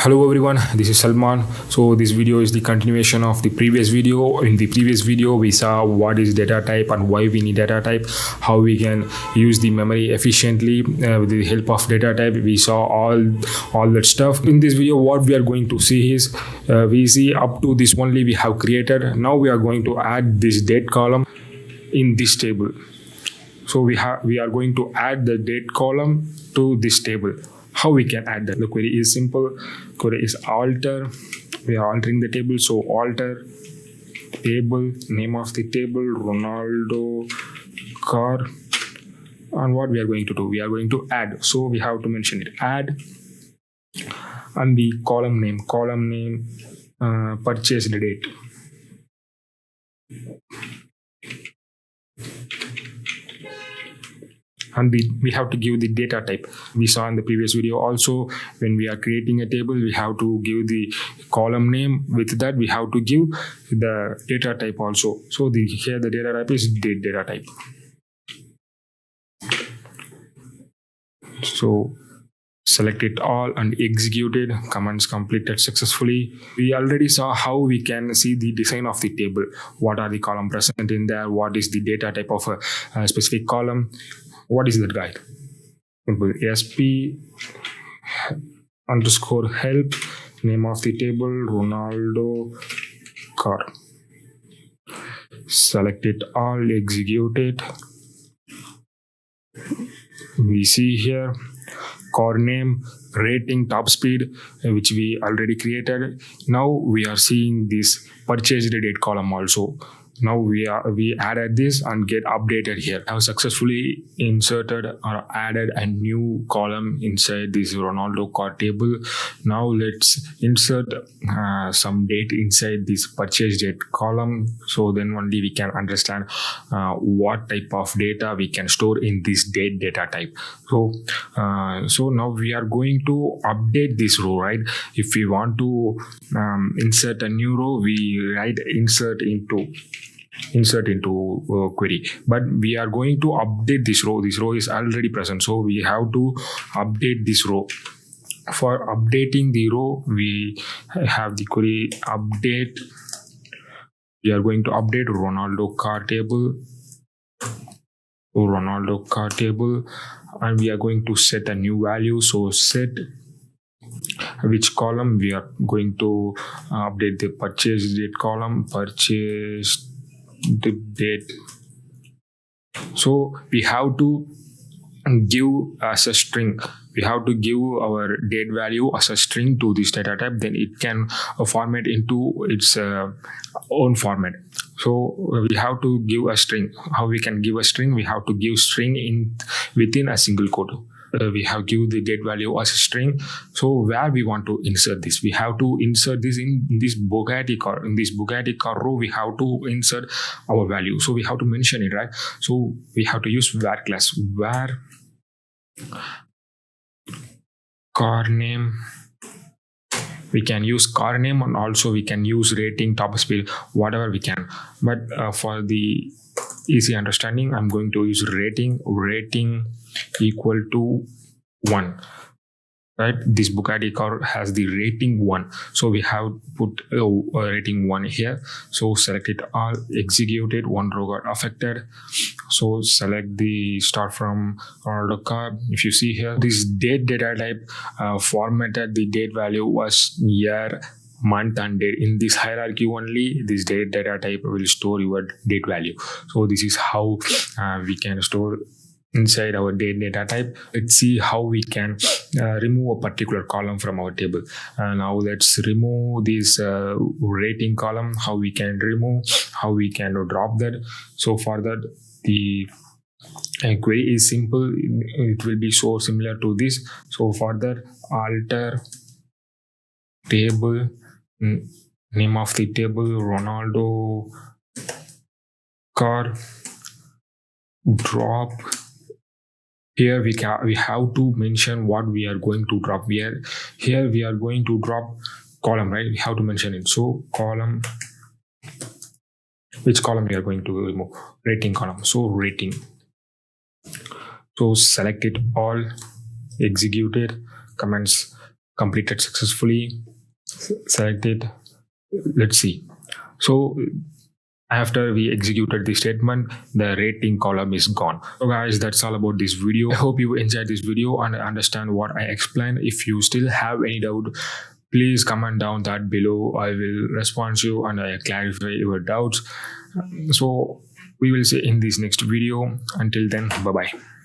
Hello everyone, this is Salman. So this video is the continuation of the previous video. In the previous video, we saw what is data type and why we need data type, how we can use the memory efficiently with the help of data type. We saw all that stuff. In this video, what we are going to see is we see up to this only we have created. Now we are going to add this date column in this table. So we are going to add the date column to this table. How we can add that? The query is simple. Query is alter. We are altering the table. So alter table, name of the table, Ronaldo car. And what we are going to do? We are going to add. So we have to mention it. Add and the column name. Purchase date. And we have to give the data type. We saw in the previous video also, when we are creating a table, we have to give the column name. With that, we have to give the data type also. So here the data type is date data type. So select it all and execute it. Commands completed successfully. We already saw how we can see the design of the table. What are the column present in there? What is the data type of a specific column? What is that guide? SP underscore help, name of the table, Ronaldo car. Select it all, execute it. We see here car name, rating, top speed, which we already created. Now we are seeing this purchase date column also. Now we added this and get updated here. I have successfully inserted or added a new column inside this Ronaldo car table. Now let's insert some date inside this purchase date column. So then only we can understand what type of data we can store in this date data type. So now we are going to update this row, right? If we want to insert a new row, we write insert into query, but we are going to update this row. This row is already present, so we have to update this row. For updating the row, we have the query update. We are going to update Ronaldo car table, and we are going to set a new value. So set which column we are going to update. The purchase date column, purchase the date. So we have to give as a string. We have to give our date value as a string to this data type. Then it can format into its own format. So we have to give a string. How we can give a string? We have to give string within a single quote. We have give the date value as a string. So where we want to insert this, we have to insert this in this Bugatti car. In this Bugatti car row, we have to insert our value. So we have to mention it, right? So we have to use where class, where car name. We can use car name, and also we can use rating, top speed, whatever we can. But for the easy understanding, I'm going to use rating equal to 1. Right, this Bugatti car has the rating 1, so we have put rating 1 here. So select it all, execute it. One row got affected. So select the start from Ronaldo car. If you see here, this date data type formatted the date value was year, month and date. In this hierarchy only, this date data type will store your date value. So this is how we can store inside our date data type. Let's see how we can remove a particular column from our table. Now let's remove this rating column. How we can remove, how we can drop that. So for that, the query is simple. It will be so similar to this. So for that, alter table, name of the table, Ronaldo car, drop. Here we have to mention what we are going to drop. Here we are going to drop column, right? We have to mention it. So column, which column we are going to remove? Rating column. So rating. So select it all, execute it. Commands completed successfully. Select it. Let's see. So after we executed the statement, the rating column is gone. So guys, that's all about this video. I hope you enjoyed this video and understand what I explained. If you still have any doubt, please comment down that below. I will respond to you and I clarify your doubts. So we will see in this next video. Until then, bye bye.